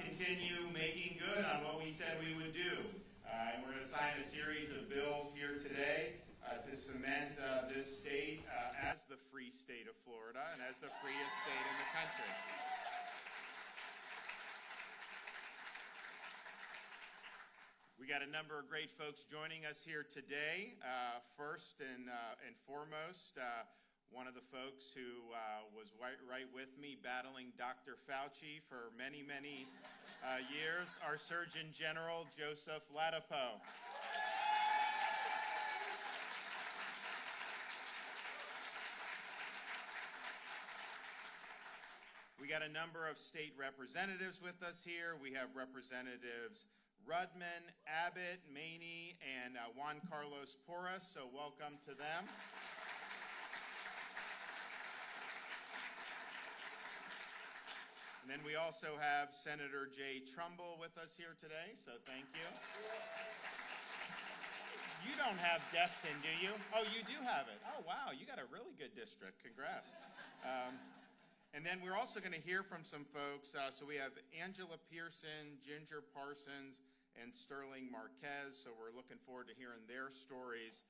continue making good on what we said we would do. And we're going to sign a series of bills here today to cement this state as the free state of Florida and as the freest state in the country. We got a number of great folks joining us here today. First and foremost, one of the folks who was right with me battling Dr. Fauci for many, many years, our Surgeon General, Joseph Ladapo. We got a number of state representatives with us here. We have Representatives Rudman, Abbott, Maney, and Juan Carlos Porras, so welcome to them. And then we also have Senator Jay Trumbull with us here today, so thank you. You don't have Destin, do you? Oh, you do have it. Oh, wow, you got a really good district. Congrats. And then we're also going to hear from some folks. So we have Angela Pearson, Ginger Parsons, and Sterling Marquez. So we're looking forward to hearing their stories.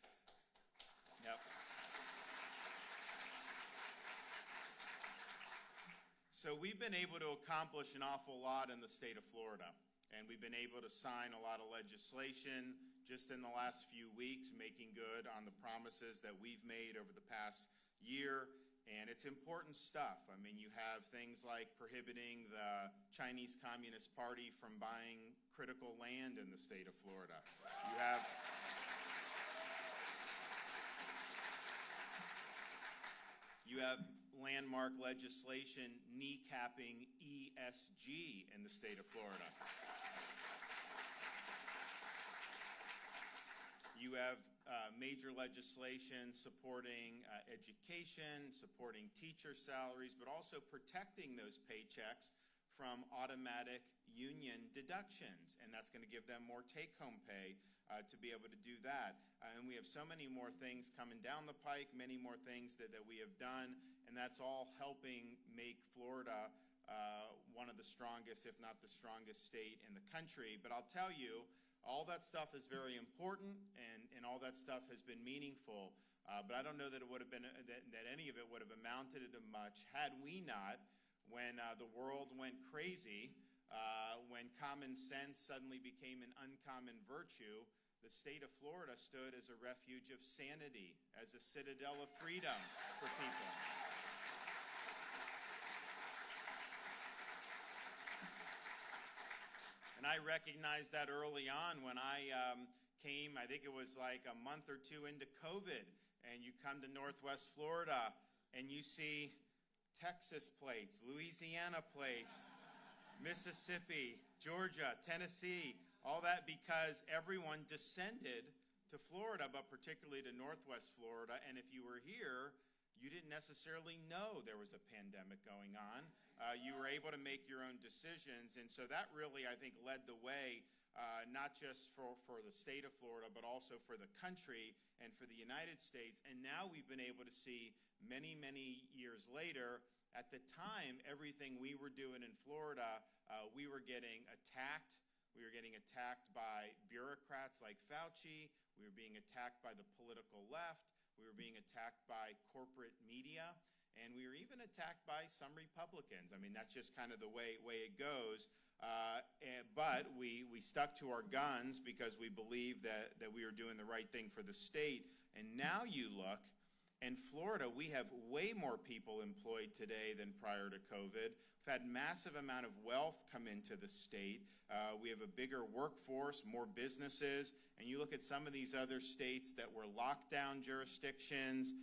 Yep. So we've been able to accomplish an awful lot in the state of Florida. And we've been able to sign a lot of legislation just in the last few weeks, making good on the promises that we've made over the past year. And it's important stuff. I mean, you have things like prohibiting the Chinese Communist Party from buying critical land in the state of Florida. You have landmark legislation kneecapping ESG in the state of Florida. You have major legislation supporting education, supporting teacher salaries, but also protecting those paychecks from automatic union deductions. And that's going to give them more take-home pay to be able to do that. And we have so many more things coming down the pike, many more things that we have done, and that's all helping make Florida one of the strongest, if not the strongest state in the country. But I'll tell you, all that stuff is very important, and all that stuff has been meaningful. But I don't know that it would have been that any of it would have amounted to much had we not, when the world went crazy, when common sense suddenly became an uncommon virtue. The state of Florida stood as a refuge of sanity, as a citadel of freedom for people. And I recognized that early on when I came. I think it was like a month or two into COVID, and you come to Northwest Florida and you see Texas plates, Louisiana plates, Mississippi, Georgia, Tennessee, all that because everyone descended to Florida, but particularly to Northwest Florida. And if you were here, you didn't necessarily know there was a pandemic going on. You were able to make your own decisions. And so that really, I think, led the way, not just for the state of Florida, but also for the country and for the United States. And now we've been able to see many, many years later, at the time, everything we were doing in Florida, we were getting attacked. We were getting attacked by bureaucrats like Fauci. We were being attacked by the political left. We were being attacked by corporate media. And we were even attacked by some Republicans. I mean, that's just kind of the way it goes. But we stuck to our guns because we believed that we were doing the right thing for the state. And now you look, in Florida, we have way more people employed today than prior to COVID. We've had massive amount of wealth come into the state. We have a bigger workforce, more businesses. And you look at some of these other states that were lockdown jurisdictions,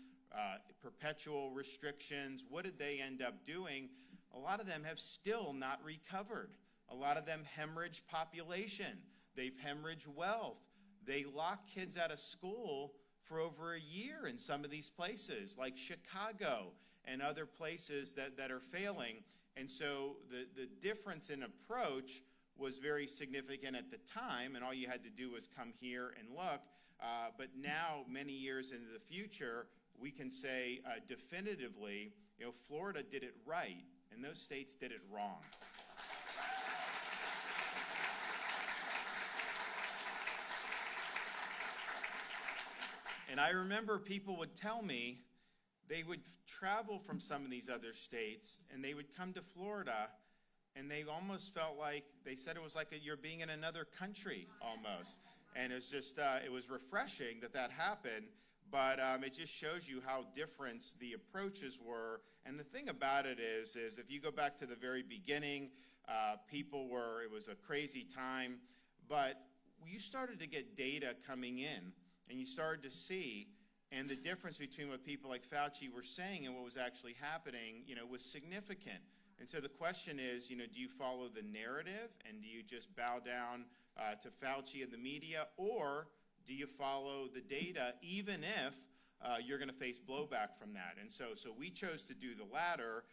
perpetual restrictions. What did they end up doing? A lot of them have still not recovered. A lot of them hemorrhage population. They've hemorrhaged wealth. They lock kids out of school for over a year in some of these places, like Chicago and other places that are failing. And so the difference in approach was very significant at the time, and all you had to do was come here and look. But now, many years into the future, we can say definitively, Florida did it right, and those states did it wrong. And I remember people would tell me they would travel from some of these other states and they would come to Florida and they almost felt like, they said it was like you're being in another country almost. And it was just, it was refreshing that that happened. But it just shows you how different the approaches were. And the thing about it is if you go back to the very beginning, it was a crazy time. But you started to get data coming in, and you started to see, and the difference between what people like Fauci were saying and what was actually happening, was significant. And so the question is, do you follow the narrative and do you just bow down to Fauci and the media, or do you follow the data even if you're going to face blowback from that? And so we chose to do the latter,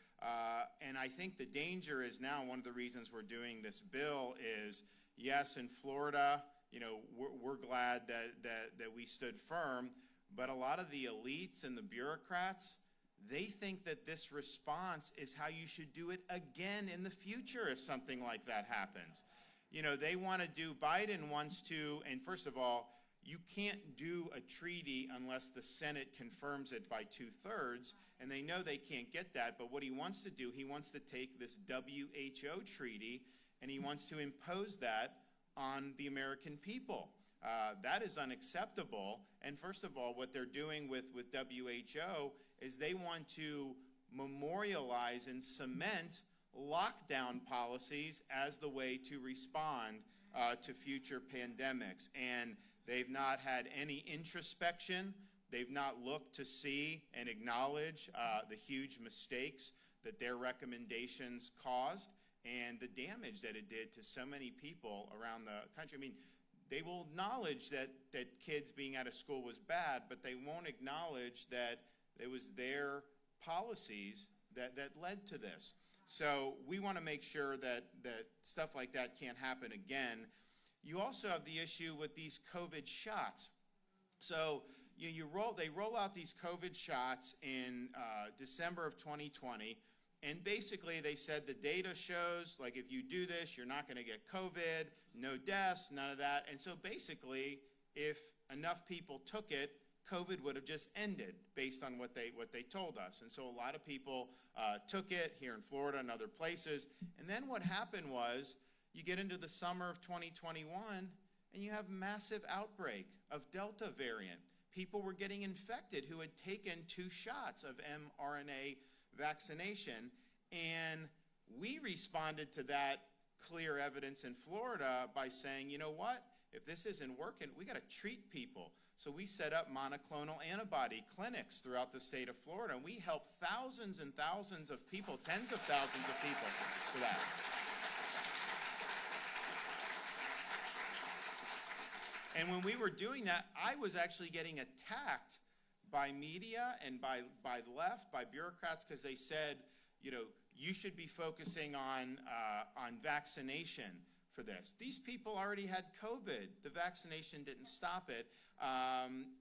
and I think the danger is now, one of the reasons we're doing this bill is, yes, in Florida, we're glad that we stood firm, but a lot of the elites and the bureaucrats, they think that this response is how you should do it again in the future if something like that happens. They want to do, Biden wants to, and first of all, you can't do a treaty unless the Senate confirms it by 2/3, and they know they can't get that, but what he wants to do, he wants to take this WHO treaty and he wants to impose that on the American people. That is unacceptable. And first of all, what they're doing with WHO is they want to memorialize and cement lockdown policies as the way to respond to future pandemics. And they've not had any introspection. They've not looked to see and acknowledge the huge mistakes that their recommendations caused and the damage that it did to so many people around the country. I mean, they will acknowledge that kids being out of school was bad, but they won't acknowledge that it was their policies that led to this. So we want to make sure that stuff like that can't happen again. You also have the issue with these COVID shots. So they roll out these COVID shots in December of 2020. And basically they said the data shows, like, if you do this, you're not going to get COVID, no deaths, none of that. And so basically, if enough people took it, COVID would have just ended based on what they told us. And so a lot of people took it here in Florida and other places. And then what happened was you get into the summer of 2021 and you have massive outbreak of Delta variant. People were getting infected who had taken 2 shots of mRNA vaccination, and we responded to that clear evidence in Florida by saying, you know what, if this isn't working, we got to treat people. So we set up monoclonal antibody clinics throughout the state of Florida, and we helped thousands and thousands of people, tens of thousands of people for that. And when we were doing that, I was actually getting attacked by media and by the left, by bureaucrats, because they said, you should be focusing on vaccination for this. These people already had COVID. The vaccination didn't stop it,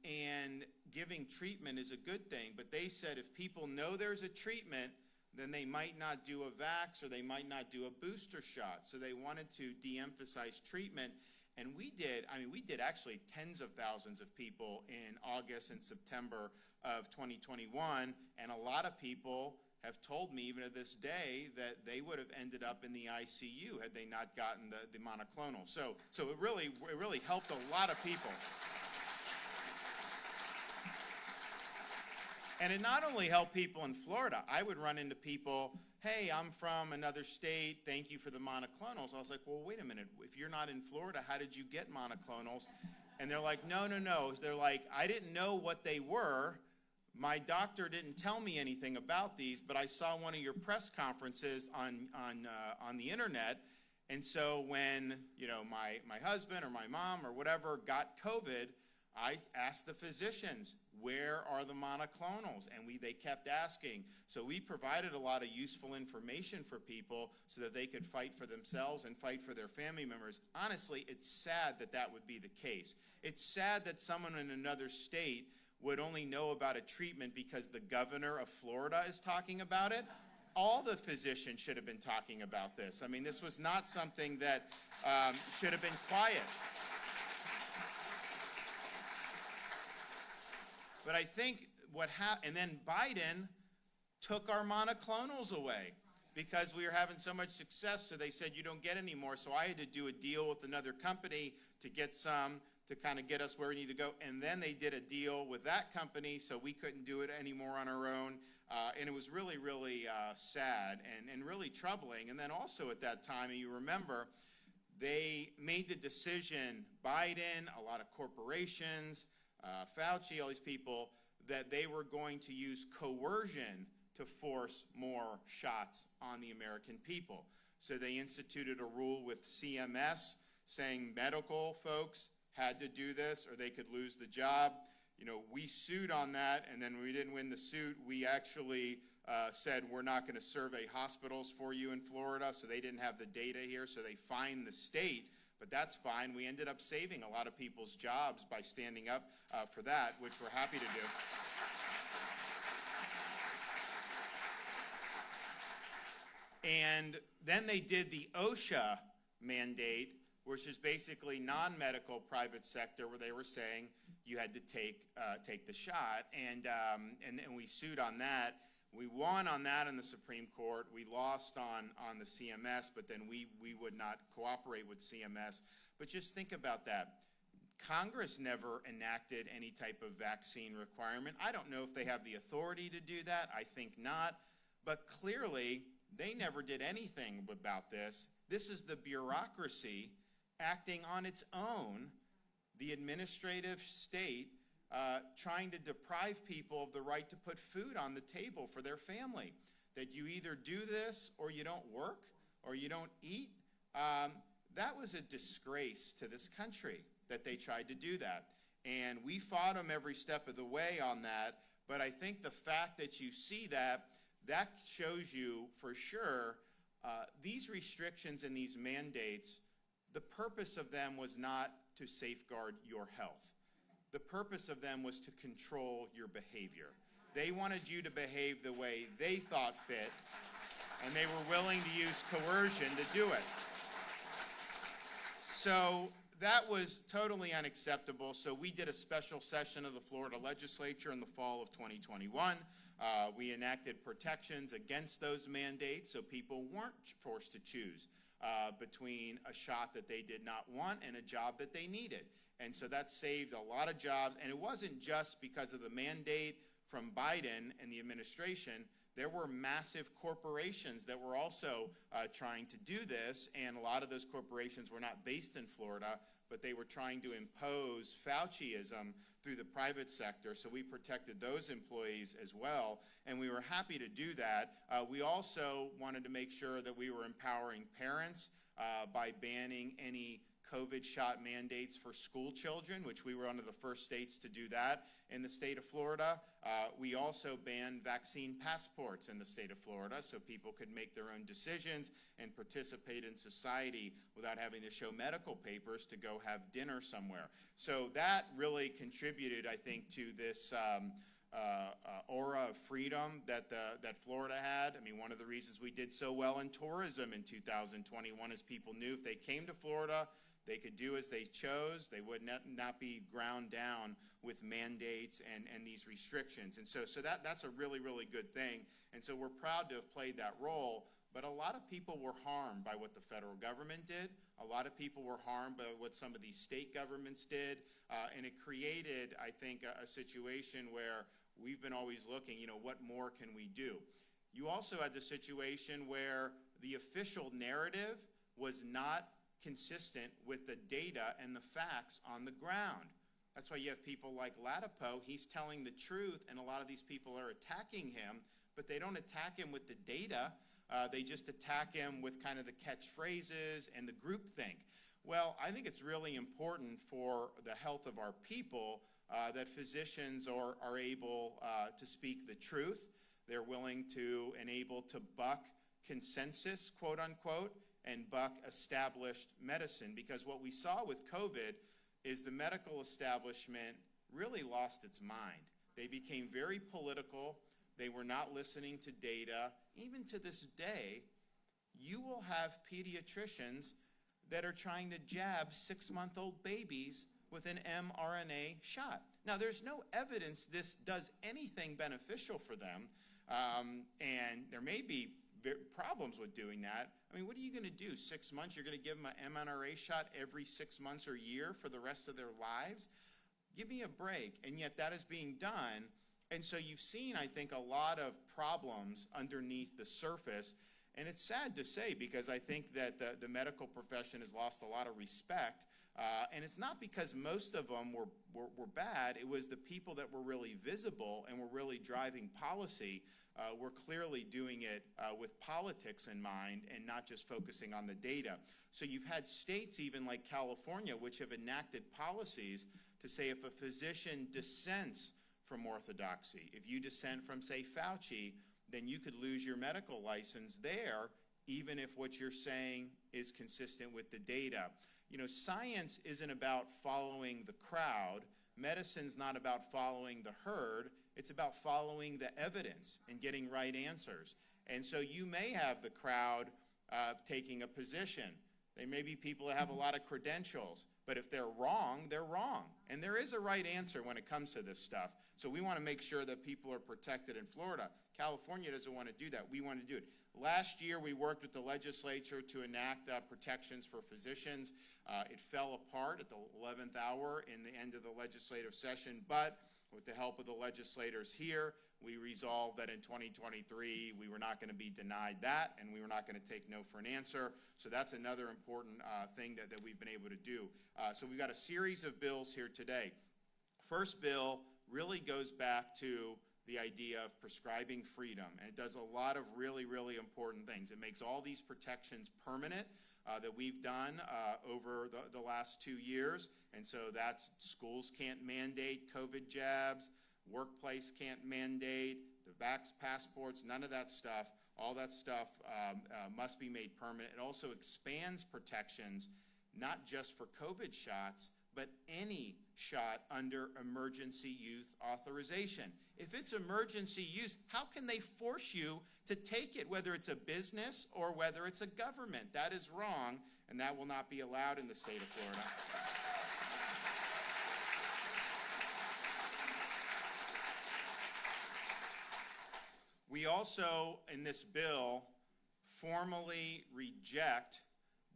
and giving treatment is a good thing. But they said if people know there's a treatment, then they might not do a vax or they might not do a booster shot. So they wanted to de-emphasize treatment. And we did actually tens of thousands of people in August and September of 2021, and a lot of people have told me even to this day that they would have ended up in the ICU had they not gotten the monoclonal. So it really helped a lot of people. And it not only helped people in Florida. I would run into people, hey, I'm from another state, thank you for the monoclonals. I was like, well, wait a minute, if you're not in Florida, how did you get monoclonals? And they're like, no. They're like, I didn't know what they were. My doctor didn't tell me anything about these, but I saw one of your press conferences on the internet. And so when my husband or my mom or whatever got COVID, I asked the physicians, where are the monoclonals? And they kept asking. So we provided a lot of useful information for people so that they could fight for themselves and fight for their family members. Honestly, it's sad that would be the case. It's sad that someone in another state would only know about a treatment because the governor of Florida is talking about it. All the physicians should have been talking about this. I mean, this was not something that should have been quiet. But I think what happened, and then Biden took our monoclonals away because we were having so much success. So they said, you don't get any more. So I had to do a deal with another company to get some to kind of get us where we need to go. And then they did a deal with that company, so we couldn't do it anymore on our own. And it was really, really sad and really troubling. And then also at that time, and you remember, they made the decision, Biden, a lot of corporations, Fauci, all these people, that they were going to use coercion to force more shots on the American people. So they instituted a rule with CMS saying medical folks had to do this or they could lose the job. You know, we sued on that, and then we didn't win the suit. We actually said we're not going to survey hospitals for you in Florida, so they didn't have the data here, so they fined the state. But that's fine. We ended up saving a lot of people's jobs by standing up for that, which we're happy to do. And then they did the OSHA mandate, which is basically non-medical private sector, where they were saying you had to take the shot, and we sued on that. We won on that in the Supreme Court. We lost on the CMS, but then we would not cooperate with CMS. But just think about that. Congress never enacted any type of vaccine requirement. I don't know if they have the authority to do that. I think not. But clearly, they never did anything about this. This is the bureaucracy acting on its own, the administrative state, trying to deprive people of the right to put food on the table for their family. That you either do this or you don't work or you don't eat. That was a disgrace to this country that they tried to do that. And we fought them every step of the way on that. But I think the fact that you see that shows you for sure these restrictions and these mandates, the purpose of them was not to safeguard your health. The purpose of them was to control your behavior. They wanted you to behave the way they thought fit, and they were willing to use coercion to do it. So that was totally unacceptable. So we did a special session of the Florida legislature in the fall of 2021. We enacted protections against those mandates so people weren't forced to choose between a shot that they did not want and a job that they needed. And so that saved a lot of jobs. And it wasn't just because of the mandate from Biden and the administration. There were massive corporations that were also trying to do this. And a lot of those corporations were not based in Florida, but they were trying to impose Fauciism through the private sector. So we protected those employees as well. And we were happy to do that. We also wanted to make sure that we were empowering parents by banning any COVID shot mandates for school children, which we were one of the first states to do that in the state of Florida. We also banned vaccine passports in the state of Florida so people could make their own decisions and participate in society without having to show medical papers to go have dinner somewhere. So that really contributed, I think, to this aura of freedom that Florida had. I mean, one of the reasons we did so well in tourism in 2021 is people knew if they came to Florida, they could do as they chose. They would not be ground down with mandates and these restrictions. And so that's a really, really good thing. And so we're proud to have played that role. But a lot of people were harmed by what the federal government did. A lot of people were harmed by what some of these state governments did. And it created, I think, a situation where we've been always looking, what more can we do? You also had the situation where the official narrative was not consistent with the data and the facts on the ground. That's why you have people like Latipo. He's telling the truth, and a lot of these people are attacking him, but they don't attack him with the data. They just attack him with kind of the catchphrases and the groupthink. Well, I think it's really important for the health of our people that physicians are able to speak the truth. They're willing to and able to buck consensus, quote unquote, and buck established medicine. Because what we saw with COVID is the medical establishment really lost its mind. They became very political. They were not listening to data. Even to this day, you will have pediatricians that are trying to jab 6-month-old babies with an mRNA shot. Now, there's no evidence this does anything beneficial for them, and there may be problems with doing that. I mean, what are you going to do? 6 months? You're going to give them an mRNA shot every 6 months or year for the rest of their lives? Give me a break. And yet that is being done. And so you've seen, I think, a lot of problems underneath the surface. And it's sad to say, because I think that the medical profession has lost a lot of respect. And it's not because most of them were bad. It was the people that were really visible and were really driving policy were clearly doing it with politics in mind and not just focusing on the data. So you've had states, even like California, which have enacted policies to say if a physician dissents from orthodoxy, if you dissent from, say, Fauci, then you could lose your medical license there, even if what you're saying is consistent with the data. You know, science isn't about following the crowd. Medicine's not about following the herd. It's about following the evidence and getting right answers. And so you may have the crowd taking a position. They may be people that have a lot of credentials, but if they're wrong, they're wrong. And there is a right answer when it comes to this stuff. So we want to make sure that people are protected in Florida. California doesn't want to do that. We want to do it. Last year, we worked with the legislature to enact protections for physicians. It fell apart at the 11th hour in the end of the legislative session, but with the help of the legislators here, we resolved that in 2023, we were not going to be denied that, and we were not going to take no for an answer. So that's another important thing that we've been able to do. So we've got a series of bills here today. First bill really goes back to the idea of prescribing freedom, and it does a lot of really, really important things. It makes all these protections permanent that we've done over the last 2 years, and so that's schools can't mandate COVID jabs, workplace can't mandate, the vax passports, none of that stuff. All that stuff must be made permanent. It also expands protections, not just for COVID shots, but any shot under emergency use authorization. If it's emergency use, how can they force you to take it, whether it's a business or whether it's a government? That is wrong, and that will not be allowed in the state of Florida. We also, in this bill, formally reject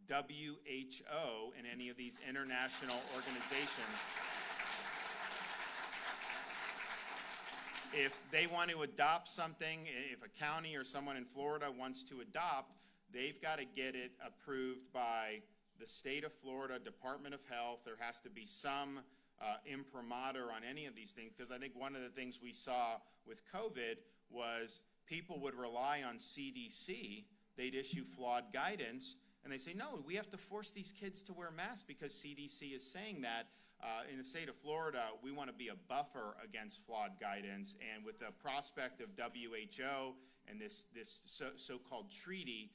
WHO and any of these international organizations. If they want to adopt something, if a county or someone in Florida wants to adopt, they've got to get it approved by the state of Florida Department of Health. There has to be some imprimatur on any of these things, because I think one of the things we saw with COVID was people would rely on CDC. They'd issue flawed guidance, and they say, no, we have to force these kids to wear masks because CDC is saying that. In the state of Florida, we want to be a buffer against flawed guidance, and with the prospect of WHO and this so-called treaty,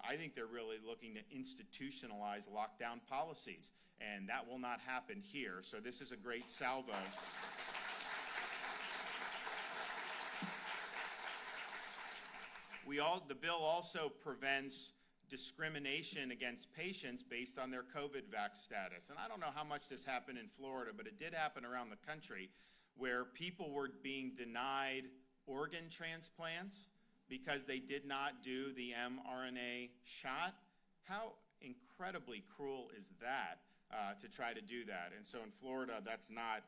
I think they're really looking to institutionalize lockdown policies, and that will not happen here. So this is a great salvo. The bill also prevents discrimination against patients based on their COVID vax status. And I don't know how much this happened in Florida, but it did happen around the country, where people were being denied organ transplants because they did not do the mRNA shot. How incredibly cruel is that to try to do that? And so in Florida, that's not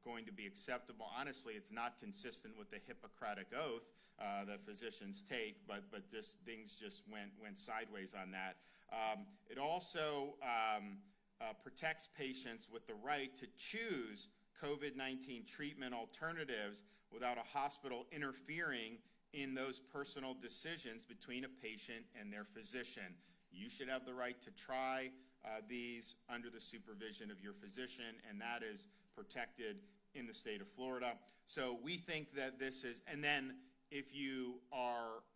going to be acceptable. Honestly, it's not consistent with the Hippocratic oath that physicians take, but things just went sideways on that. It also protects patients with the right to choose COVID-19 treatment alternatives without a hospital interfering in those personal decisions between a patient and their physician. You should have the right to try these under the supervision of your physician, and that is protected in the state of Florida. So we think that this is, and then if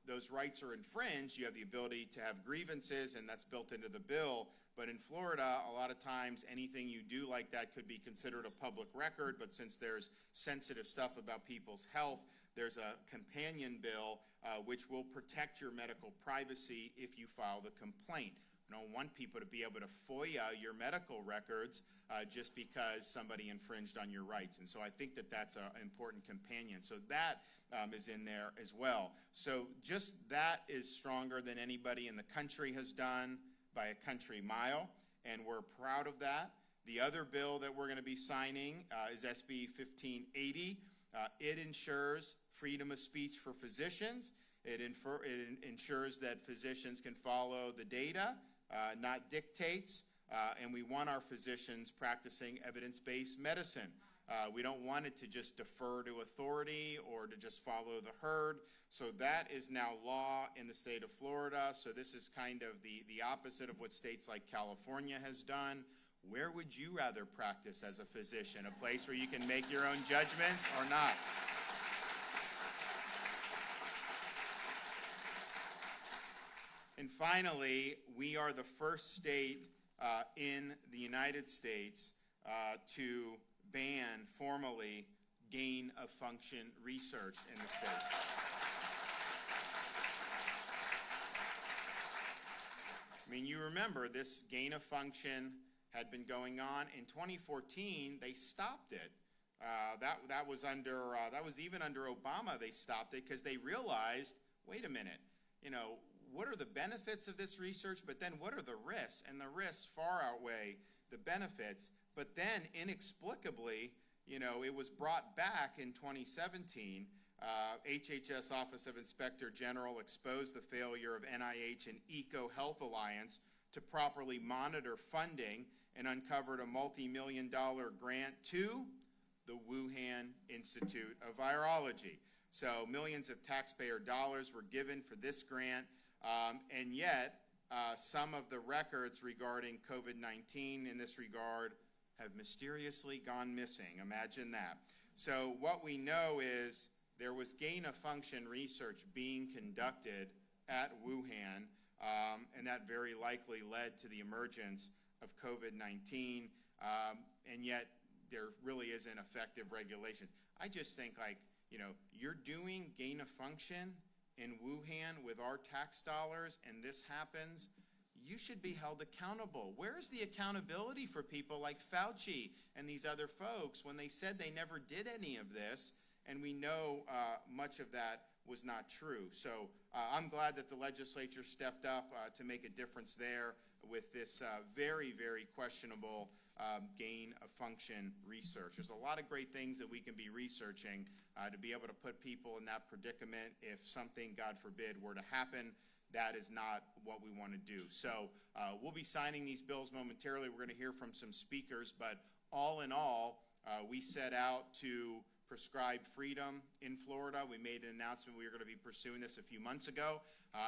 those rights are infringed, you have the ability to have grievances, and that's built into the bill. But in Florida, a lot of times anything you do like that could be considered a public record, but since there's sensitive stuff about people's health, there's a companion bill which will protect your medical privacy if you file the complaint. don't want people to be able to FOIA your medical records just because somebody infringed on your rights. And so I think that that's an important companion. So that is in there as well. So just that is stronger than anybody in the country has done by a country mile, and we're proud of that. The other bill that we're going to be signing is SB 1580. It ensures freedom of speech for physicians. It ensures that physicians can follow the data, not dictates, and we want our physicians practicing evidence-based medicine. We don't want it to just defer to authority or to just follow the herd. So that is now law in the state of Florida. So this is kind of the opposite of what states like California has done. Where would you rather practice as a physician? A place where you can make your own judgments or not? And finally, we are the first state in the United States to ban formally gain-of-function research in the state. I mean, you remember this gain-of-function had been going on. In 2014, they stopped it. That was even under Obama. They stopped it because they realized, wait a minute, what are the benefits of this research, but then what are the risks? And the risks far outweigh the benefits. But then, inexplicably, it was brought back in 2017. HHS Office of Inspector General exposed the failure of NIH and EcoHealth Alliance to properly monitor funding and uncovered a multi-million-dollar grant to the Wuhan Institute of Virology. So millions of taxpayer dollars were given for this grant, and yet some of the records regarding COVID-19 in this regard have mysteriously gone missing. Imagine that. So what we know is there was gain-of-function research being conducted at Wuhan, and that very likely led to the emergence of COVID-19, and yet there really isn't effective regulations. I just think, you're doing gain-of-function in Wuhan with our tax dollars, and this happens, you should be held accountable. Where is the accountability for people like Fauci and these other folks when they said they never did any of this? And we know much of that was not true. So I'm glad that the legislature stepped up to make a difference there with this very, very questionable gain-of-function research. There's a lot of great things that we can be researching to be able to put people in that predicament if something, God forbid, were to happen. That is not what we want to do. So we'll be signing these bills momentarily. We're going to hear from some speakers, but all in all, we set out to Prescribe Freedom in Florida. We made an announcement we were going to be pursuing this a few months ago,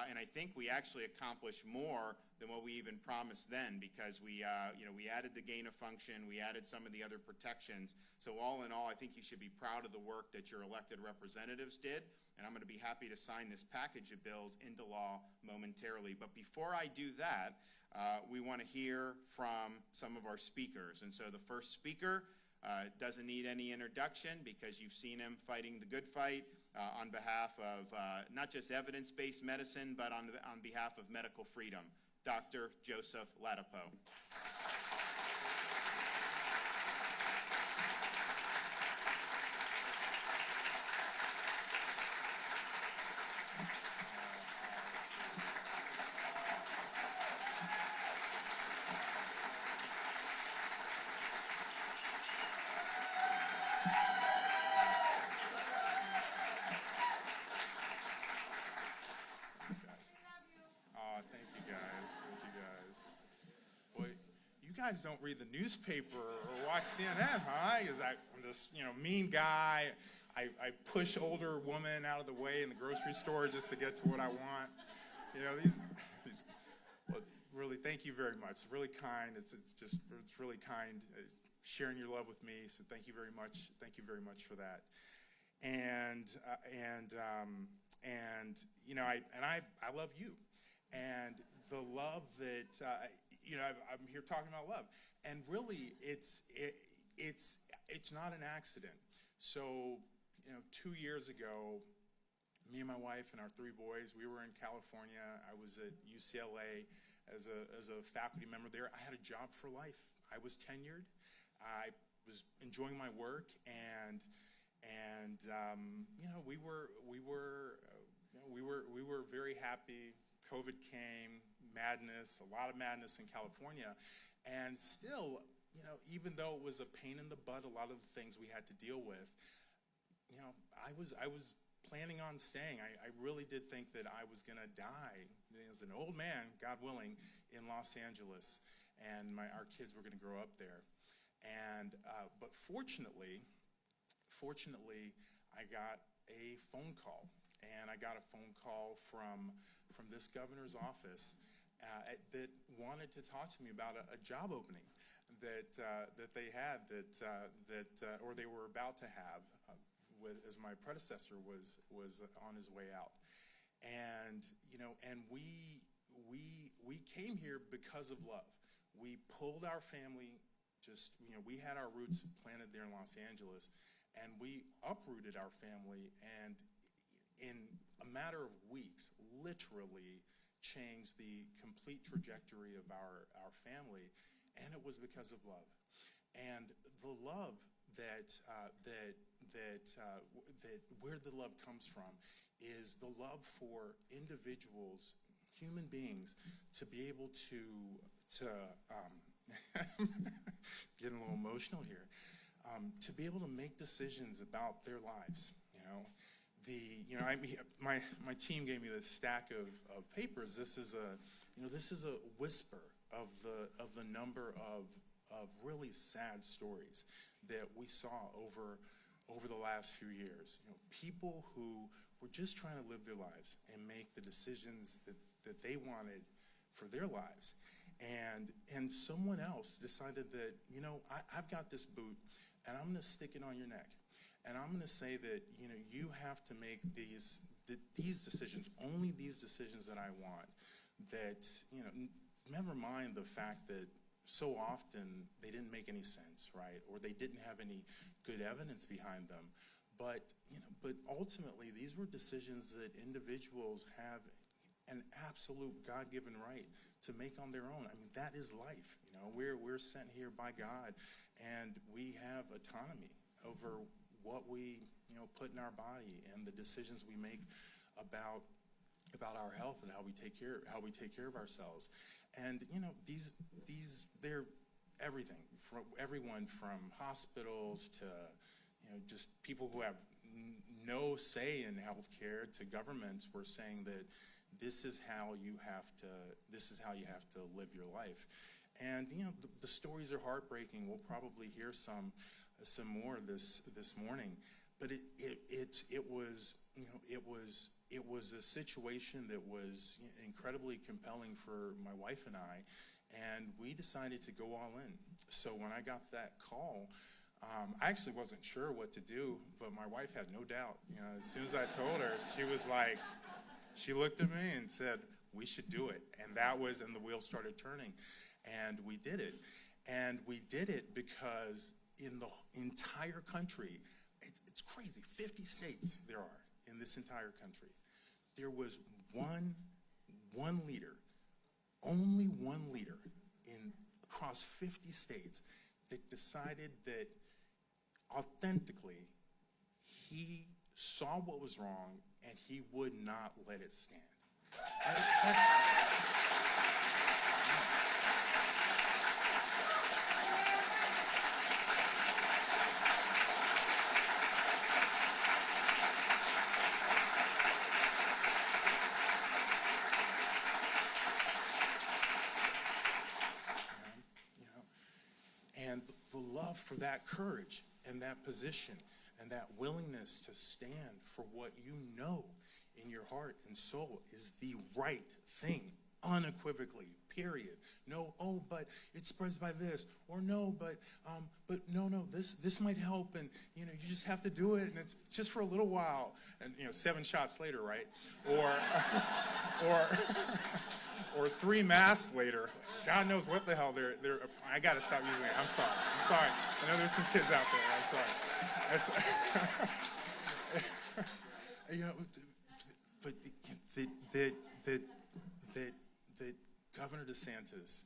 and I think we actually accomplished more than what we even promised then, because we added the gain-of-function, we added some of the other protections. So all in all, I think you should be proud of the work that your elected representatives did, and I'm going to be happy to sign this package of bills into law momentarily. But before I do that, we want to hear from some of our speakers. And so the first speaker doesn't need any introduction because you've seen him fighting the good fight on behalf of not just evidence-based medicine, but on behalf of medical freedom. Dr. Joseph Ladapo. You guys don't read the newspaper or watch CNN, huh? Because I'm this, mean guy. I push older women out of the way in the grocery store just to get to what I want. Well, really, thank you very much. Really kind. It's really kind sharing your love with me. So thank you very much. Thank you very much for that. And I love you, and the love that. I'm here talking about love, and really, it's not an accident. So, 2 years ago, me and my wife and our 3 boys, we were in California. I was at UCLA as a faculty member there. I had a job for life. I was tenured. I was enjoying my work, and we were very happy. COVID came, madness, a lot of madness in California, and still, even though it was a pain in the butt, a lot of the things we had to deal with, I was planning on staying. I really did think that I was going to die as an old man, God willing, in Los Angeles, and our kids were going to grow up there. And but fortunately, I got a phone call, and I got a phone call from this governor's office that wanted to talk to me about a job opening that they had or they were about to have as my predecessor was on his way out. And we came here because of love. We pulled our family, we had our roots planted there in Los Angeles, and we uprooted our family, and in a matter of weeks, literally changed the complete trajectory of our family, and it was because of love. And the love that where the love comes from is the love for individuals, human beings, to be able to getting a little emotional here, to be able to make decisions about their lives. My team gave me this stack of papers. This is a whisper of the number of really sad stories that we saw over the last few years. People who were just trying to live their lives and make the decisions that they wanted for their lives. And someone else decided that, I've got this boot, and I'm going to stick it on your neck. And I'm going to say that, you have to make these decisions, only these decisions that I want. That, never mind the fact that so often they didn't make any sense, right? Or they didn't have any good evidence behind them. But ultimately, these were decisions that individuals have an absolute God-given right to make on their own. I mean, that is life. We're sent here by God, and we have autonomy over what we put in our body and the decisions we make about our health and how we take care of ourselves. And they're everything, from everyone from hospitals to just people who have no say in healthcare to governments were saying that this is how you have to live your life. And the stories are heartbreaking. We'll probably hear some more this morning. But it was a situation that was incredibly compelling for my wife and I, and we decided to go all in. So when I got that call, I actually wasn't sure what to do, but my wife had no doubt. As soon as I told her, she was like, she looked at me and said, "We should do it." And and the wheels started turning, and we did it. And we did it because in the entire country, it's crazy, 50 states there are in this entire country. There was one leader, only one leader across 50 states that decided that authentically he saw what was wrong and he would not let it stand. And the love for that courage and that position and that willingness to stand for what you know in your heart and soul is the right thing, unequivocally, period. No, oh, but it spreads by this, or no, but no, this might help, and you just have to do it, and it's just for a little while, and 7 shots later, right? Or 3 masks later. God knows what the hell they're. I gotta stop using it. I'm sorry. I know there's some kids out there. I'm sorry. But that Governor DeSantis,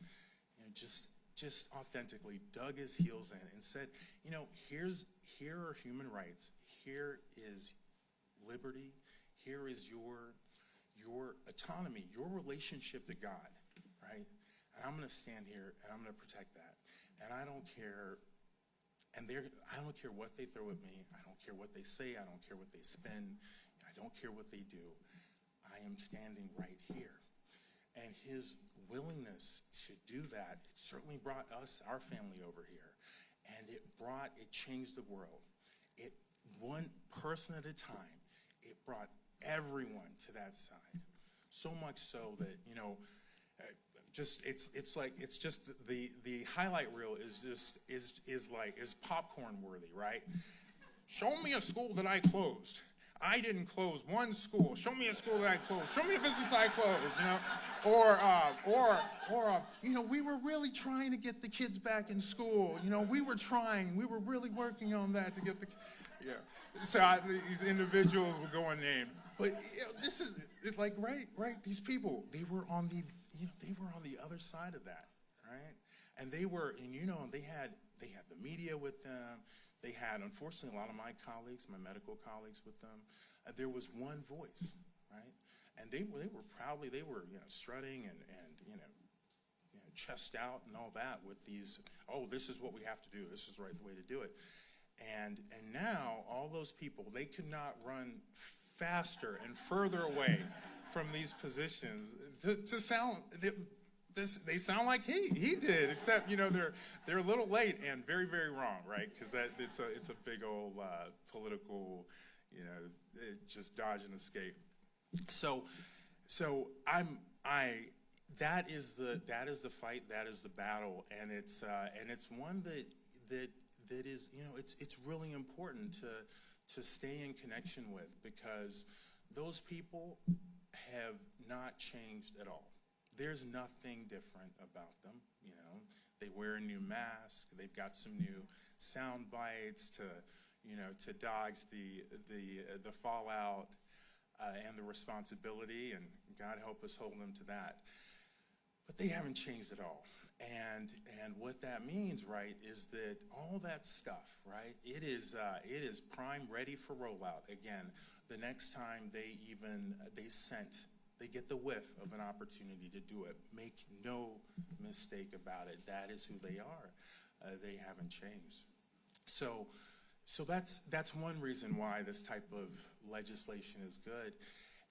just authentically dug his heels in and said, here are human rights, here is liberty, here is your autonomy, your relationship to God, right? And I'm going to stand here and I'm going to protect that. And I don't care. And I don't care what they throw at me. I don't care what they say. I don't care what they spin. I don't care what they do. I am standing right here. And his willingness to do that, it certainly brought us, our family, over here. And it changed the world. One person at a time, it brought everyone to that side. So much so that, it's just the highlight reel is popcorn worthy, right? Show me a school that I closed. I didn't close one school. Show me a school that I closed. Show me a business I closed. Or we were really trying to get the kids back in school. We were trying. We were really working on that to get the. Yeah. So these individuals will go unnamed. But this is like right. These people, they were on the other side of that, right? And they had the media with them. They had, unfortunately, a lot of my colleagues, my medical colleagues with them. There was one voice, right? And they were proudly, strutting and chest out and all that with these, this is what we have to do. This is the right way to do it. And now all those people, they could not run faster and further away from these positions to sound. They sound like he did, except they're a little late and very, very wrong, right? Because it's a big old political, just dodge and escape. So that is the fight, that is the battle, and it's one that is it's really important to stay in connection with, because those people have not changed at all. There's nothing different about them, They wear a new mask. They've got some new sound bites to dodge the fallout and the responsibility, and God help us hold them to that. But they haven't changed at all. And what that means, right, is that all that stuff, right, it is prime ready for rollout. Again, the next time they get the whiff of an opportunity to do it. Make no mistake about it. That is who they are. They haven't changed. So that's one reason why this type of legislation is good.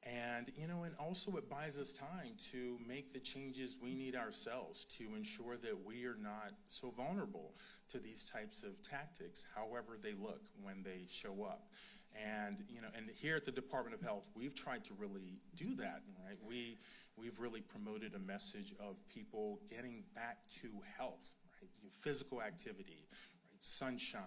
And also it buys us time to make the changes we need ourselves to ensure that we are not so vulnerable to these types of tactics, however they look when they show up. And and here at the Department of Health, we've tried to really do that, right? We've really promoted a message of people getting back to health, right? Physical activity, right? Sunshine,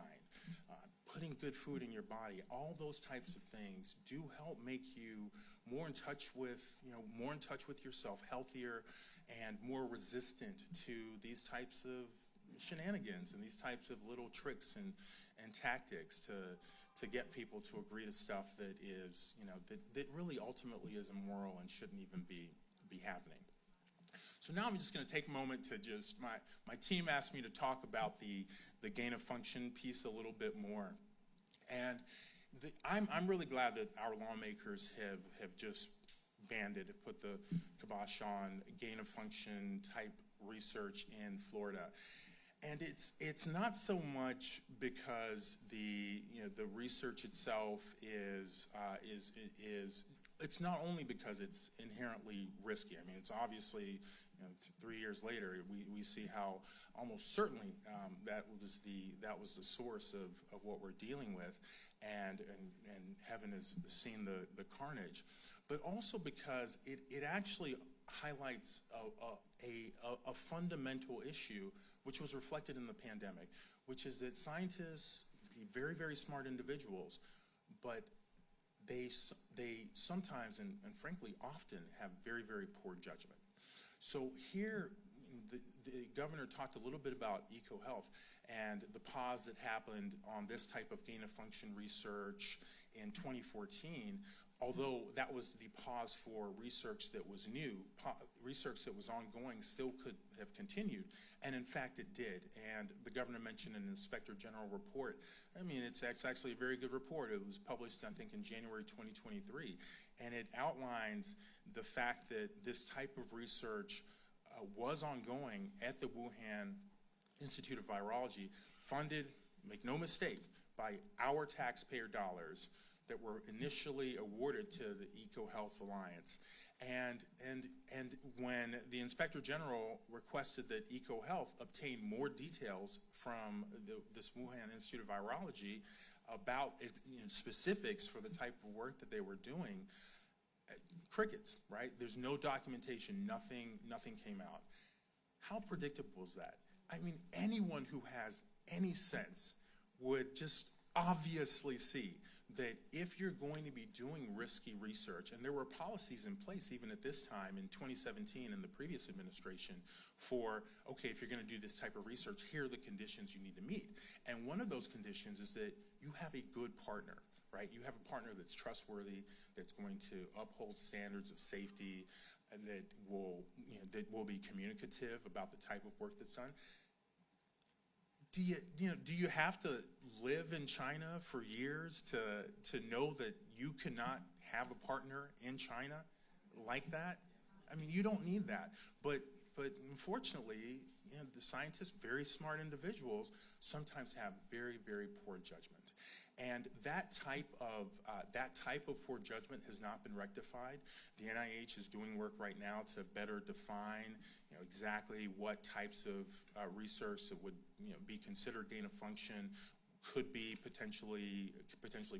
putting good food in your body. All those types of things do help make you more in touch with yourself, healthier, and more resistant to these types of shenanigans and these types of little tricks and tactics to get people to agree to stuff that is, that really ultimately is immoral and shouldn't even be happening. So now I'm just going to take a moment to my team asked me to talk about the gain of function piece a little bit more. And I'm really glad that our lawmakers have just put the kibosh on gain of function type research in Florida. And it's not so much because the research itself is it's not only because it's inherently risky. I mean, it's obviously 3 years later we see how almost certainly that was the source of what we're dealing with, and heaven has seen the carnage, but also because it actually highlights a fundamental issue which was reflected in the pandemic, which is that scientists, very, very smart individuals, but they sometimes and frankly often have very, very poor judgment. So here, the governor talked a little bit about EcoHealth and the pause that happened on this type of gain of function research in 2014. although that was the pause for research that was new, research that was ongoing still could have continued, and in fact it did. And the governor mentioned an Inspector General report. I mean, it's actually a very good report. It was published, I think, in January 2023, and it outlines the fact that this type of research was ongoing at the Wuhan Institute of Virology, funded, make no mistake, by our taxpayer dollars that were initially awarded to the EcoHealth Alliance. And when the Inspector General requested that EcoHealth obtain more details from this Wuhan Institute of Virology about specifics for the type of work that they were doing, crickets, right? There's no documentation, nothing came out. How predictable is that? I mean, anyone who has any sense would just obviously see that if you're going to be doing risky research, and there were policies in place even at this time in 2017 in the previous administration for, okay, if you're going to do this type of research, here are the conditions you need to meet. And one of those conditions is that you have a good partner, right? You have a partner that's trustworthy, that's going to uphold standards of safety, and that will be communicative about the type of work that's done. Do you have to live in China for years to know that you cannot have a partner in China like that? I mean, you don't need that. But unfortunately, the scientists, very smart individuals, sometimes have very, very poor judgment. And that type of poor judgment has not been rectified. The NIH is doing work right now to better define, exactly what types of research that would, be considered gain of function could be potentially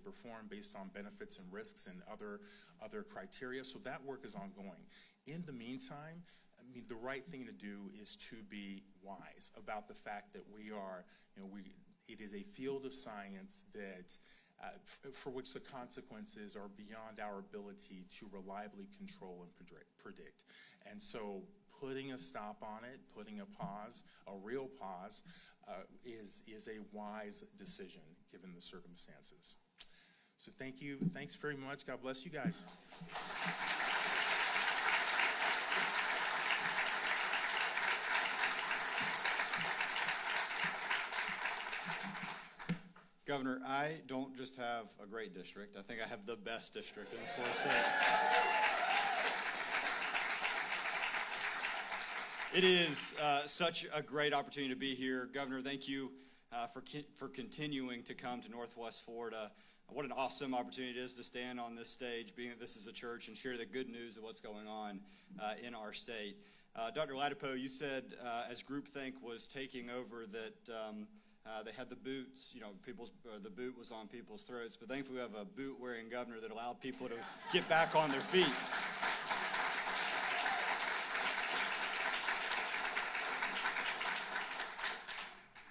performed based on benefits and risks and other criteria. So that work is ongoing. In the meantime, I mean, the right thing to do is to be wise about the fact that we are, it is a field of science that, for which the consequences are beyond our ability to reliably control and predict. And so putting a stop on it, putting a pause, a real pause, is a wise decision given the circumstances. So thank you. Thanks very much. God bless you guys. Governor, I don't just have a great district. I think I have the best district in the fourth state. It is such a great opportunity to be here. Governor, thank you for continuing to come to Northwest Florida. What an awesome opportunity it is to stand on this stage, being that this is a church, and share the good news of what's going on in our state. Dr. Latipo, you said as groupthink was taking over that they had the boots, the boot was on people's throats, but thankfully we have a boot-wearing governor that allowed people to get back on their feet.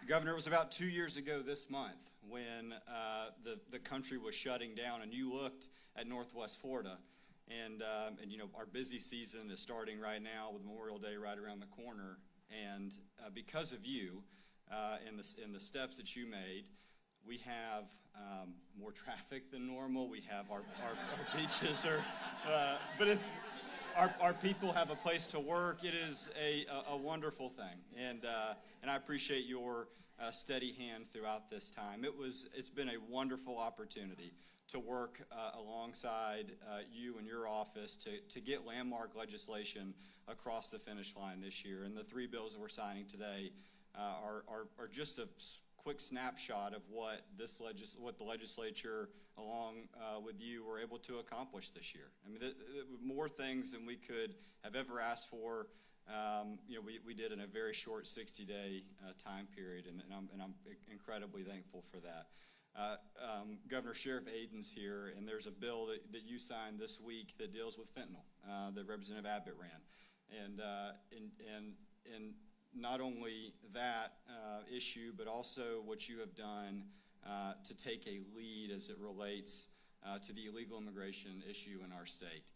Governor, it was about 2 years ago this month when the country was shutting down, and you looked at Northwest Florida, and our busy season is starting right now with Memorial Day right around the corner, and because of you, in the steps that you made, we have more traffic than normal. We have our beaches are, but it's our people have a place to work. It is a wonderful thing, and I appreciate your steady hand throughout this time. It's been a wonderful opportunity to work alongside you and your office to get landmark legislation across the finish line this year. And the 3 bills that we're signing today are just a quick snapshot of what the legislature, along with you, were able to accomplish this year. I mean, more things than we could have ever asked for. We did in a very short 60-day time period, and I'm incredibly thankful for that. Governor Sheriff Aiden's here, and there's a bill that you signed this week that deals with fentanyl that Representative Abbott ran, and not only that issue, but also what you have done to take a lead as it relates to the illegal immigration issue in our state.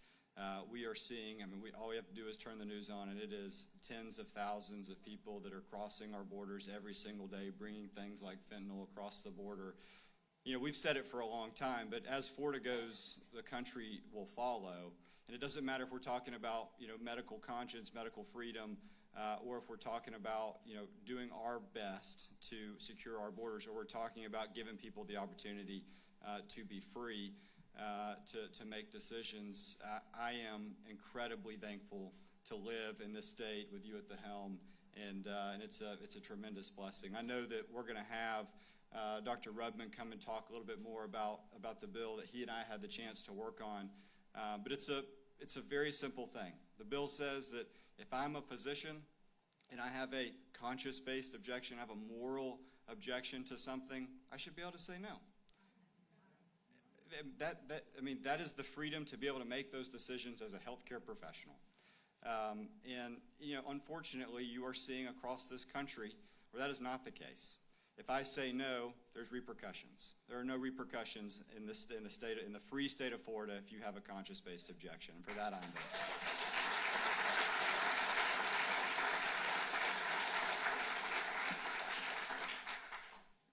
We are seeing, all we have to do is turn the news on, and it is tens of thousands of people that are crossing our borders every single day, bringing things like fentanyl across the border. we've said it for a long time, but as Florida goes, the country will follow. And it doesn't matter if we're talking about, medical conscience, medical freedom, or if we're talking about, doing our best to secure our borders, or we're talking about giving people the opportunity to be free, to make decisions. I am incredibly thankful to live in this state with you at the helm, and it's a tremendous blessing. I know that we're going to have Dr. Rubman come and talk a little bit more about the bill that he and I had the chance to work on, but it's a very simple thing. The bill says that if I'm a physician and I have a conscience-based objection, I have a moral objection to something, I should be able to say no. That is the freedom to be able to make those decisions as a healthcare professional. And unfortunately, you are seeing across this country where that is not the case. If I say no, there's repercussions. There are no repercussions in the free state of Florida if you have a conscience-based objection. And for that, I'm there.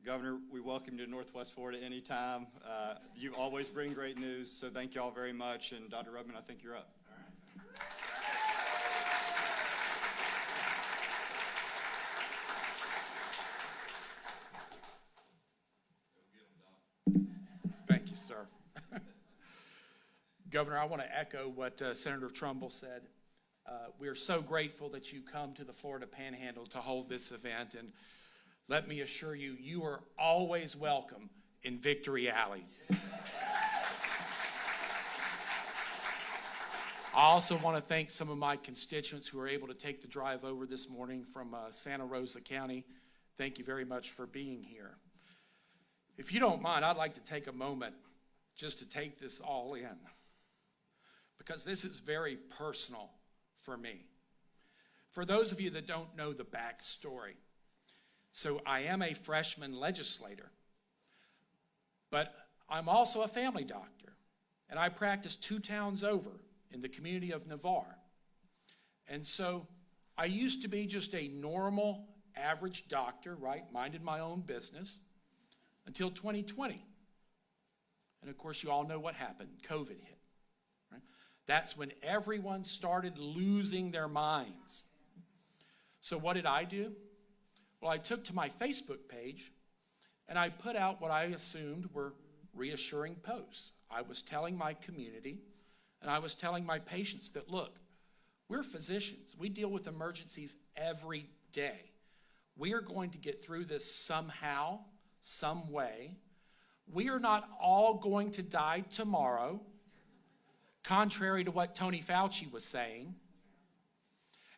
Governor, we welcome you to Northwest Florida anytime. You always bring great news, so thank you all very much. And Dr. Rubman, I think you're up. Thank you, sir. Governor, I want to echo what Senator Trumbull said. We are so grateful that you come to the Florida Panhandle to hold this event, and let me assure you, you are always welcome in Victory Alley. I also want to thank some of my constituents who were able to take the drive over this morning from Santa Rosa County. Thank you very much for being here. If you don't mind, I'd like to take a moment just to take this all in, because this is very personal for me. For those of you that don't know the backstory, so I am a freshman legislator, but I'm also a family doctor, and I practice 2 towns over in the community of Navarre. And so I used to be just a normal, average doctor, right? Minded my own business until 2020. And of course, you all know what happened. COVID hit. Right? That's when everyone started losing their minds. So what did I do? Well, I took to my Facebook page and I put out what I assumed were reassuring posts. I was telling my community and I was telling my patients that, look, we're physicians. We deal with emergencies every day. We are going to get through this somehow, some way. We are not all going to die tomorrow, contrary to what Tony Fauci was saying.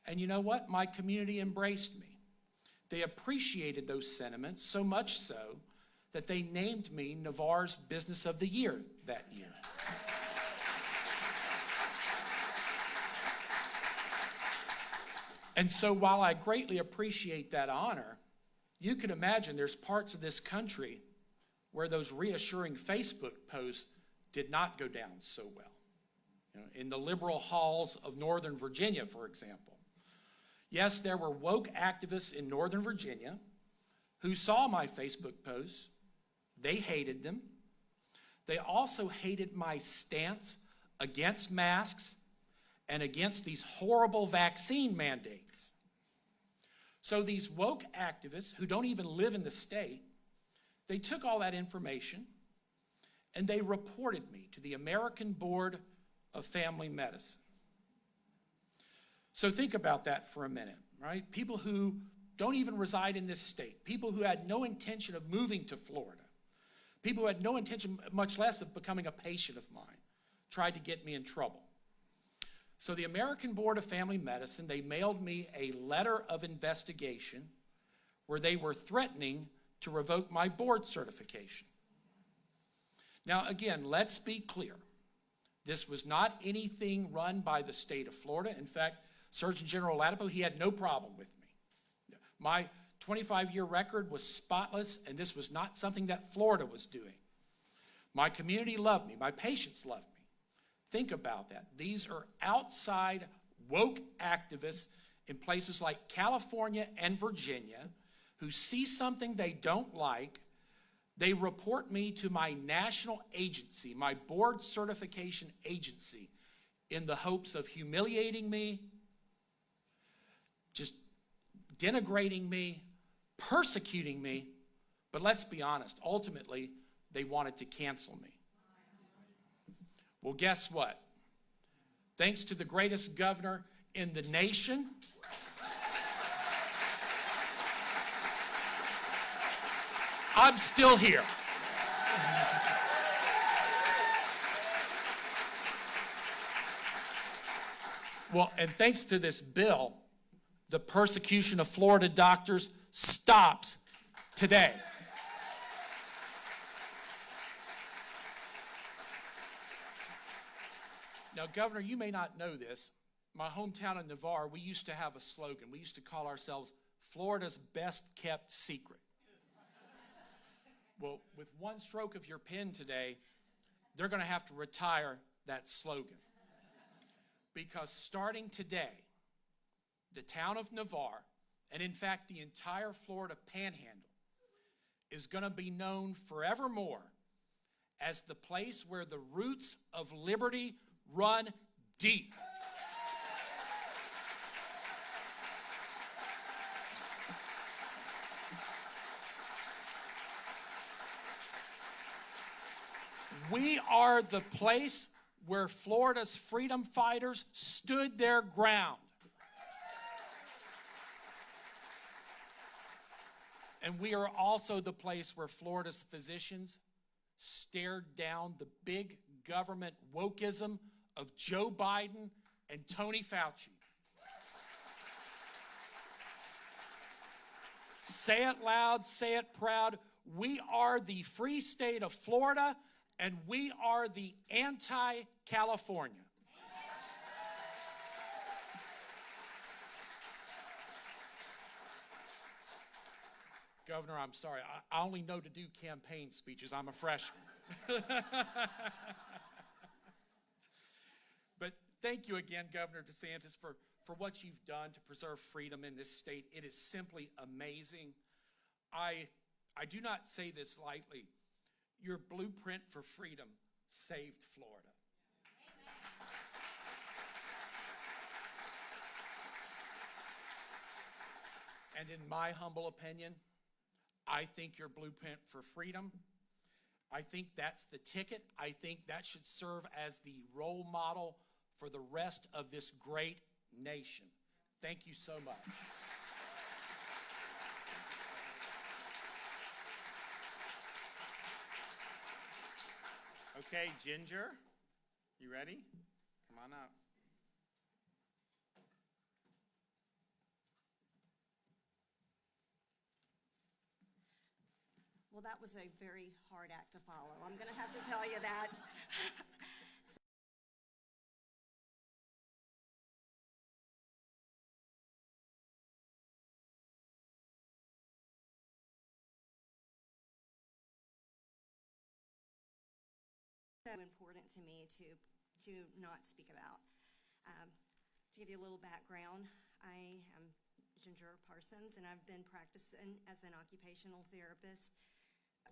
And you know what? My community embraced me. They appreciated those sentiments so much so that they named me Navarre's Business of the Year that year. And so while I greatly appreciate that honor, you can imagine there's parts of this country where those reassuring Facebook posts did not go down so well. In the liberal halls of Northern Virginia, for example. Yes, there were woke activists in Northern Virginia who saw my Facebook posts. They hated them. They also hated my stance against masks and against these horrible vaccine mandates. So these woke activists who don't even live in the state, they took all that information and they reported me to the American Board of Family Medicine. So think about that for a minute, right? People who don't even reside in this state, people who had no intention of moving to Florida, people who had no intention, much less of becoming a patient of mine, tried to get me in trouble. So the American Board of Family Medicine, they mailed me a letter of investigation where they were threatening to revoke my board certification. Now again, let's be clear. This was not anything run by the state of Florida. In fact, Surgeon General Latipo, he had no problem with me. My 25-year record was spotless, and this was not something that Florida was doing. My community loved me. My patients loved me. Think about that. These are outside woke activists in places like California and Virginia who see something they don't like, They report me to my national agency, my board certification agency, in the hopes of humiliating me, just denigrating me, persecuting me. But let's be honest, ultimately, they wanted to cancel me. Well, guess what? Thanks to the greatest governor in the nation, I'm still here. Well, and thanks to this bill, the persecution of Florida doctors stops today. Now, Governor, you may not know this. My hometown of Navarre, we used to have a slogan. We used to call ourselves Florida's best kept secret. Well, with one stroke of your pen today, they're going to have to retire that slogan. Because starting today, the town of Navarre, and in fact the entire Florida Panhandle, is going to be known forevermore as the place where the roots of liberty run deep. We are the place where Florida's freedom fighters stood their ground. And we are also the place where Florida's physicians stared down the big government wokeism of Joe Biden and Tony Fauci. Say it loud, say it proud. We are the free state of Florida, and we are the anti-California. Governor, I'm sorry. I only know to do campaign speeches. I'm a freshman. But thank you again, Governor DeSantis, for what you've done to preserve freedom in this state. It is simply amazing. I do not say this lightly. Your blueprint for freedom saved Florida. And in my humble opinion, I think your blueprint for freedom, I think that's the ticket. I think that should serve as the role model for the rest of this great nation. Thank you so much. Okay, Ginger, you ready? Come on up. Well, that was a very hard act to follow. I'm going to have to tell you that. So important to me to not speak about. To give you a little background, I am Ginger Parsons, and I've been practicing as an occupational therapist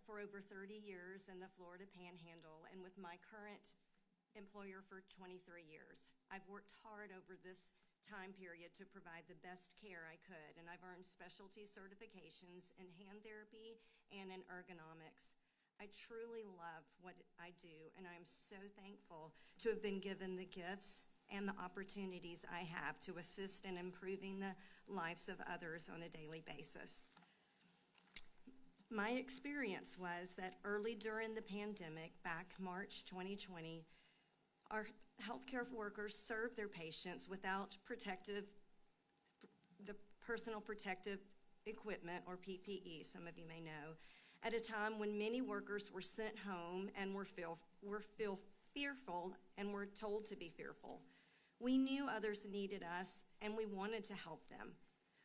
for over 30 years in the Florida Panhandle, and with my current employer for 23 years. I've worked hard over this time period to provide the best care I could, and I've earned specialty certifications in hand therapy and in ergonomics. I truly love what I do, and I'm so thankful to have been given the gifts and the opportunities I have to assist in improving the lives of others on a daily basis. My experience was that early during the pandemic, back March 2020, our healthcare workers served their patients without the personal protective equipment, or PPE, some of you may know, at a time when many workers were sent home and were fearful and were told to be fearful. We knew others needed us, and we wanted to help them.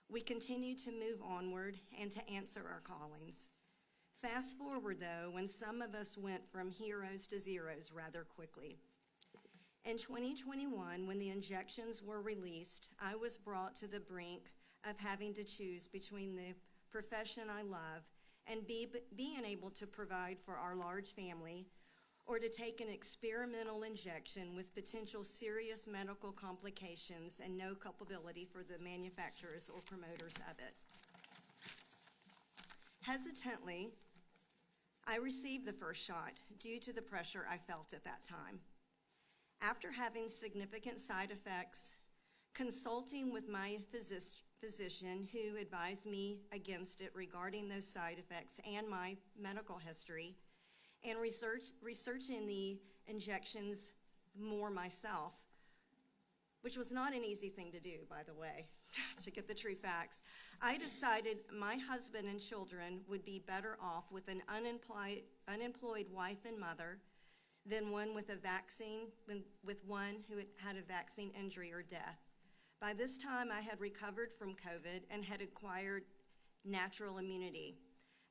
We continued to move onward and to answer our callings. Fast forward, though, when some of us went from heroes to zeros rather quickly. In 2021, when the injections were released, I was brought to the brink of having to choose between the profession I love and being able to provide for our large family, or to take an experimental injection with potential serious medical complications and no culpability for the manufacturers or promoters of it. Hesitantly, I received the first shot due to the pressure I felt at that time. After having significant side effects, consulting with my physician who advised me against it regarding those side effects and my medical history, and researching the injections more myself, which was not an easy thing to do, by the way, to get the true facts, I decided my husband and children would be better off with an unemployed wife and mother than one with one who had a vaccine injury or death. By this time, I had recovered from COVID and had acquired natural immunity.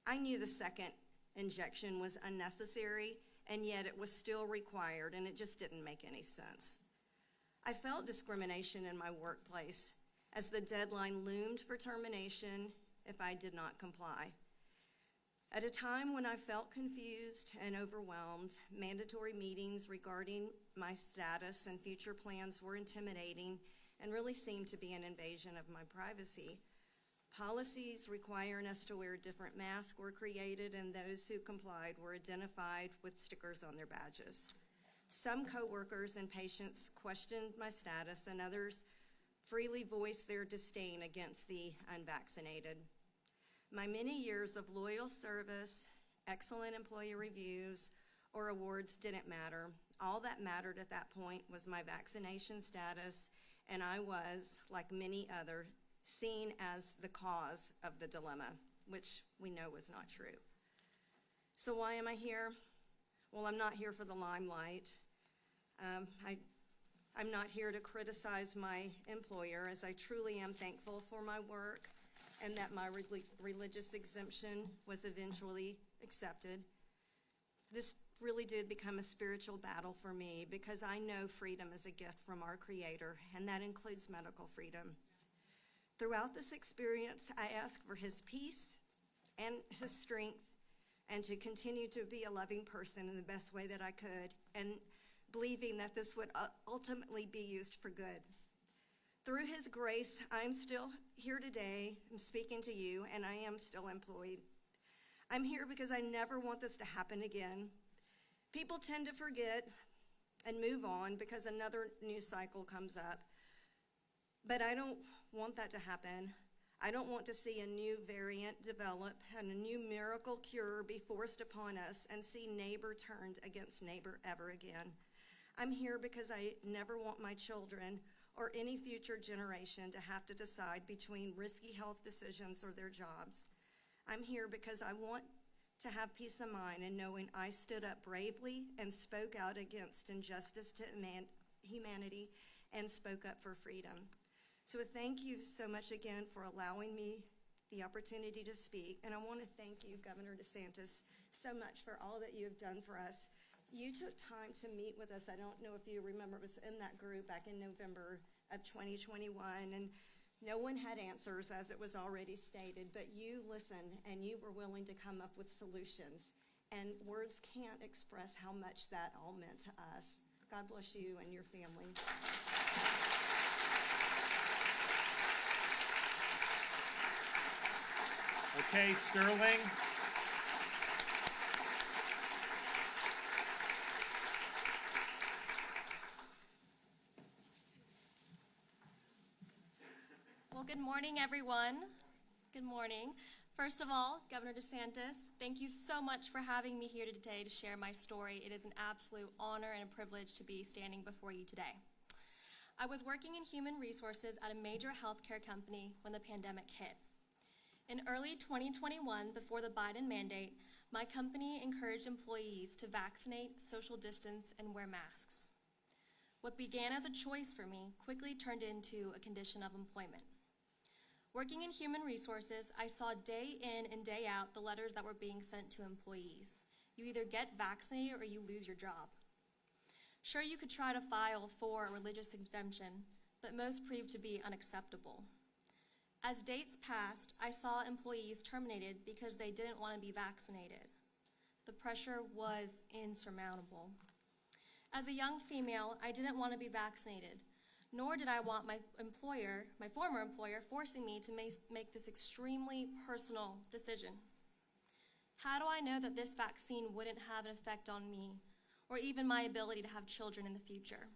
I knew the second injection was unnecessary, and yet it was still required, and it just didn't make any sense. I felt discrimination in my workplace as the deadline loomed for termination if I did not comply. At a time when I felt confused and overwhelmed, mandatory meetings regarding my status and future plans were intimidating and really seemed to be an invasion of my privacy. Policies requiring us to wear different masks were created, and those who complied were identified with stickers on their badges. Some coworkers and patients questioned my status, and others freely voiced their disdain against the unvaccinated. My many years of loyal service, excellent employee reviews, or awards didn't matter. All that mattered at that point was my vaccination status, and I was, like many others, seen as the cause of the dilemma, which we know was not true. So why am I here? Well, I'm not here for the limelight. I'm not here to criticize my employer, as I truly am thankful for my work and that my religious exemption was eventually accepted. This really did become a spiritual battle for me because I know freedom is a gift from our Creator, and that includes medical freedom. Throughout this experience, I asked for His peace and His strength, and to continue to be a loving person in the best way that I could, and believing that this would ultimately be used for good. Through His grace, I'm still here today. I'm speaking to you, and I am still employed. I'm here because I never want this to happen again. People tend to forget and move on because another news cycle comes up. But I don't want that to happen. I don't want to see a new variant develop and a new miracle cure be forced upon us and see neighbor turned against neighbor ever again. I'm here because I never want my children or any future generation to have to decide between risky health decisions or their jobs. I'm here because I want to have peace of mind in knowing I stood up bravely and spoke out against injustice to humanity and spoke up for freedom. So thank you so much again for allowing me the opportunity to speak. And I want to thank you, Governor DeSantis, so much for all that you have done for us. You took time to meet with us. I don't know if you remember, it was in that group back in November of 2021. And no one had answers, as it was already stated, but you listened and you were willing to come up with solutions. And words can't express how much that all meant to us. God bless you and your family. Okay, Sterling. Well, good morning, everyone. Good morning. First of all, Governor DeSantis, thank you so much for having me here today to share my story. It is an absolute honor and a privilege to be standing before you today. I was working in human resources at a major healthcare company when the pandemic hit. In early 2021, before the Biden mandate, my company encouraged employees to vaccinate, social distance, and wear masks. What began as a choice for me quickly turned into a condition of employment. Working in human resources, I saw day in and day out the letters that were being sent to employees. You either get vaccinated or you lose your job. Sure, you could try to file for a religious exemption, but most proved to be unacceptable. As dates passed, I saw employees terminated because they didn't want to be vaccinated. The pressure was insurmountable. As a young female, I didn't want to be vaccinated, nor did I want my former employer, forcing me to make this extremely personal decision. How do I know that this vaccine wouldn't have an effect on me, or even my ability to have children in the future?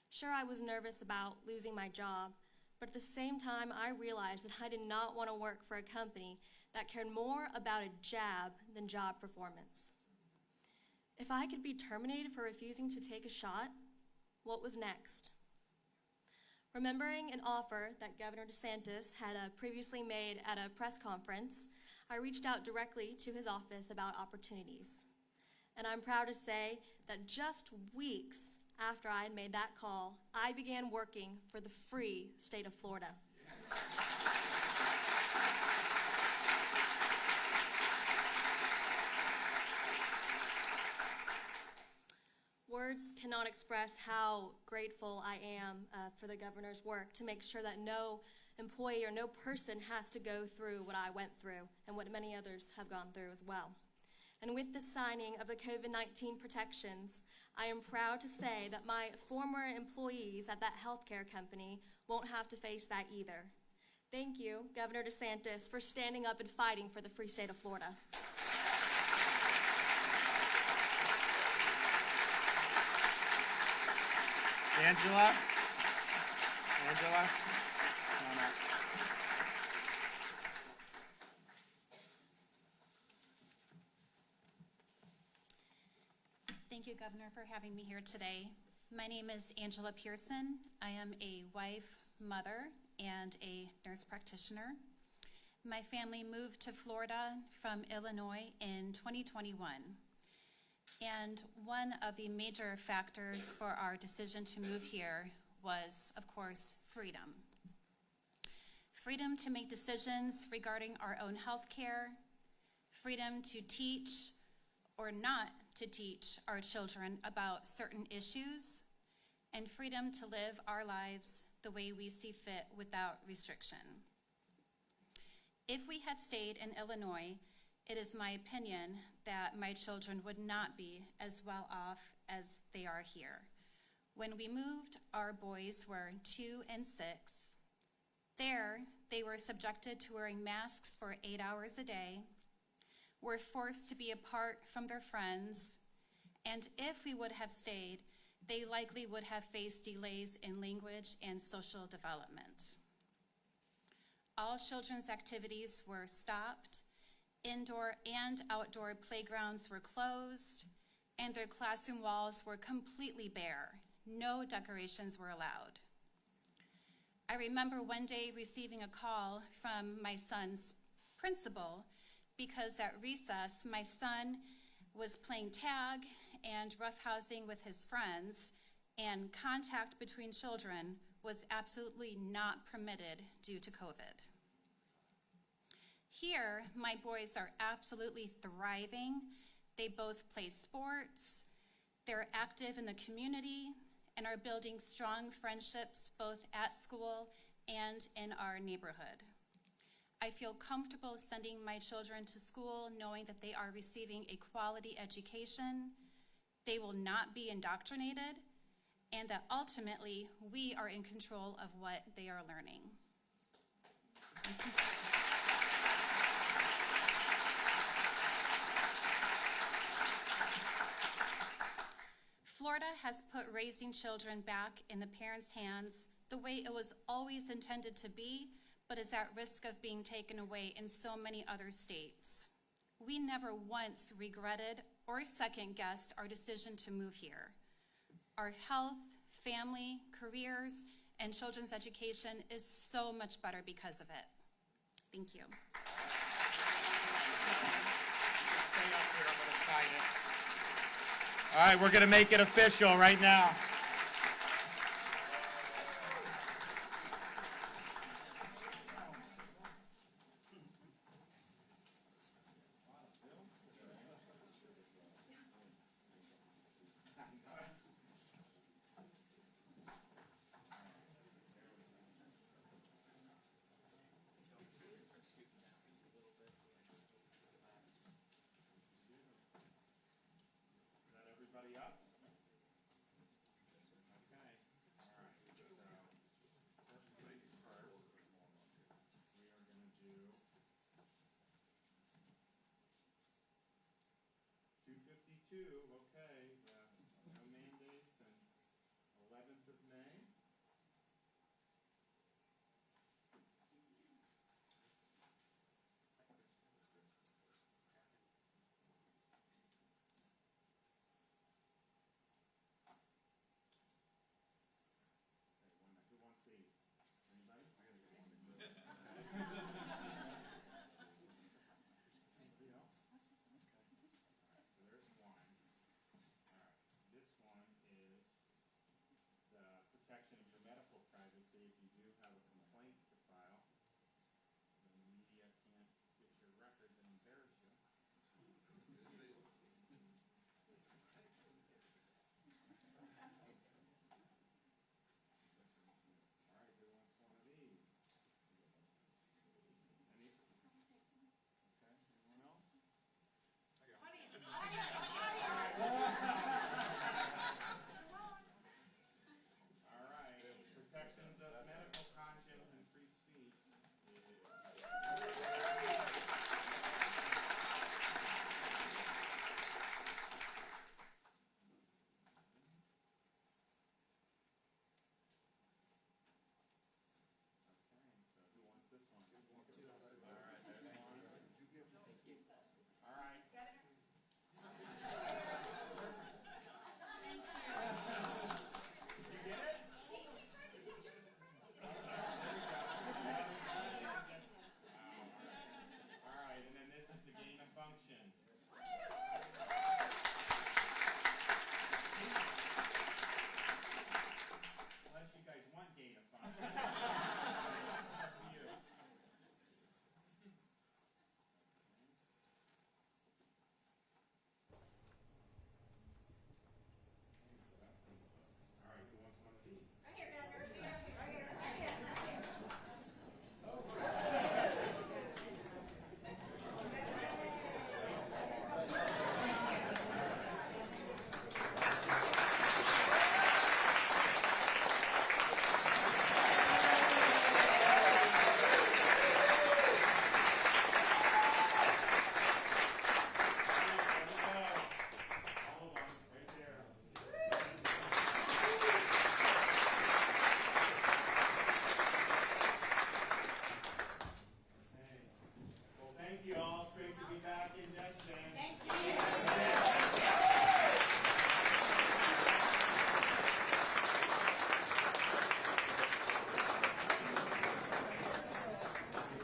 Sure, I was nervous about losing my job, but at the same time, I realized that I did not want to work for a company that cared more about a jab than job performance. If I could be terminated for refusing to take a shot, what was next? Remembering an offer that Governor DeSantis had previously made at a press conference, I reached out directly to his office about opportunities. And I'm proud to say that just weeks after I had made that call, I began working for the free state of Florida. Words cannot express how grateful I am for the governor's work to make sure that no employee or no person has to go through what I went through and what many others have gone through as well. And with the signing of the COVID-19 protections, I am proud to say that my former employees at that healthcare company won't have to face that either. Thank you, Governor DeSantis, for standing up and fighting for the free state of Florida. Angela? Come on up. Thank you, Governor, for having me here today. My name is Angela Pearson. I am a wife, mother, and a nurse practitioner. My family moved to Florida from Illinois in 2021. And one of the major factors for our decision to move here was, of course, freedom. Freedom to make decisions regarding our own health care, freedom to teach or not to teach our children about certain issues, and freedom to live our lives the way we see fit without restriction. If we had stayed in Illinois, it is my opinion that my children would not be as well off as they are here. When we moved, our boys were 2 and 6. There, they were subjected to wearing masks for 8 hours a day, were forced to be apart from their friends, and if we would have stayed, they likely would have faced delays in language and social development. All children's activities were stopped, indoor and outdoor playgrounds were closed, and their classroom walls were completely bare. No decorations were allowed. I remember one day receiving a call from my son's principal because at recess, my son was playing tag and roughhousing with his friends, and contact between children was absolutely not permitted due to COVID. Here, my boys are absolutely thriving. They both play sports, they're active in the community, and are building strong friendships both at school and in our neighborhood. I feel comfortable sending my children to school knowing that they are receiving a quality education, they will not be indoctrinated, and that ultimately we are in control of what they are learning. Florida has put raising children back in the parents' hands the way it was always intended to be, but is at risk of being taken away in so many other states. We never once regretted or second-guessed our decision to move here. Our health, family, careers, and children's education is so much better because of it. Thank you. Stay up here, I'm gonna sign it. All right, we're gonna make it official right now. too.